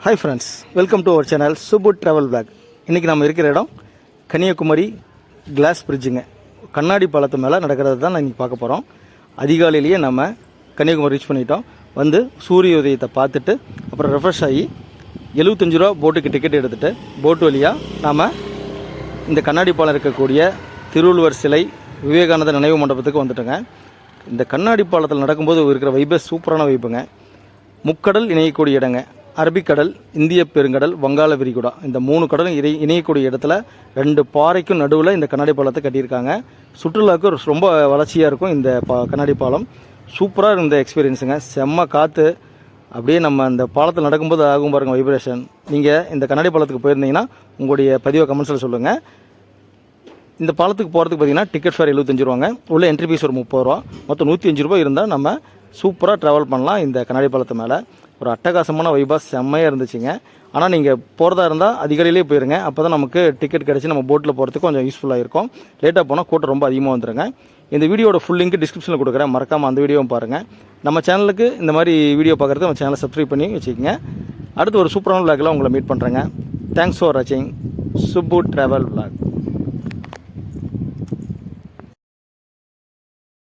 Hi friends, welcome to our channel சுபுட் travel vlog. இன்றைக்கி நம்ம இருக்கிற இடம் கன்னியாகுமரி கிளாஸ் பிரிட்ஜுங்க. கண்ணாடி பாலத்து மேலே நடக்கிறது தான் நான் இன்றைக்கி பார்க்க போகிறோம். அதிகாலையிலேயே நம்ம கன்னியாகுமரி ரீச் பண்ணிட்டோம். வந்து சூரிய உதயத்தை பார்த்துட்டு அப்புறம் ரெஃப்ரெஷ் ஆகி 75 ரூபா போட்டுக்கு டிக்கெட் எடுத்துகிட்டு போட் வழியாக நாம் இந்த கண்ணாடி பாலம் இருக்கக்கூடிய திருவள்ளுவர் சிலை விவேகானந்தர் நினைவு மண்டபத்துக்கு வந்துட்டோங்க. இந்த கண்ணாடி பாலத்தில் நடக்கும்போது இருக்கிற வைபே சூப்பரான வைப்புங்க. முக்கடல் இணையக்கூடிய இடங்க. அரபிக்கடல், இந்திய பெருங்கடல், வங்காள விரிகுடா, இந்த 3 கடலும் இணையக்கூடிய இடத்துல 2 பாறைக்கும் நடுவில் இந்த கண்ணாடி பாலத்தை கட்டியிருக்காங்க. சுற்றுலாவுக்கு ரொம்ப வளர்ச்சியாக இருக்கும் இந்த கண்ணாடி பாலம். சூப்பராக இருந்த எக்ஸ்பீரியன்ஸுங்க. செம்ம காற்று. அப்படியே நம்ம அந்த பாலத்தில் நடக்கும்போது ஆகும் பாருங்க வைப்ரேஷன். நீங்கள் இந்த கண்ணாடி பாலத்துக்கு போயிருந்தீங்கன்னா உங்களுடைய பதிவை கமெண்ட்ஸில் சொல்லுங்கள். இந்த பாலத்துக்கு போகிறதுக்கு பார்த்தீங்கன்னா டிக்கெட் ஃபேர் 75 ரூபாங்க. உள்ள என்ட்ரி ஃபீஸ் ஒரு 30 ரூபா. மொத்தம் 105 ரூபா இருந்தால் நம்ம சூப்பராக ட்ராவல் பண்ணலாம். இந்த கண்ணாடி பாலத்து மேலே ஒரு அட்டகாசமான வைபாக செம்மையாக இருந்துச்சுங்க. ஆனால் நீங்கள் போகிறதா இருந்தால் அதிகாலையிலே போயிருங்க. அப்போ தான் நமக்கு டிக்கெட் கிடச்சி நம்ம போட்டில் போகிறதுக்கு கொஞ்சம் யூஸ்ஃபுல்லாக இருக்கும். லேட்டாக போனால் கூட்டம் ரொம்ப அதிகமாக வந்துடுங்க. இந்த வீடியோட ஃபுல் லிங்க் டிஸ்கிரிப்ஷனில் கொடுக்குறேன். மறக்காமல் அந்த வீடியோவும் பாருங்கள். நம்ம சேனலுக்கு இந்த மாதிரி வீடியோ பார்க்குறதுக்கு நம்ம சேனலை சப்ஸ்கிரைப் பண்ணி வச்சுக்கோங்க. அடுத்து ஒரு சூப்பரான விளாக்லாம் உங்களை மீட் பண்ணுறேங்க. தேங்க்ஸ் ஃபார் வாட்சிங் சுப்பு ட்ராவல் விளாக்.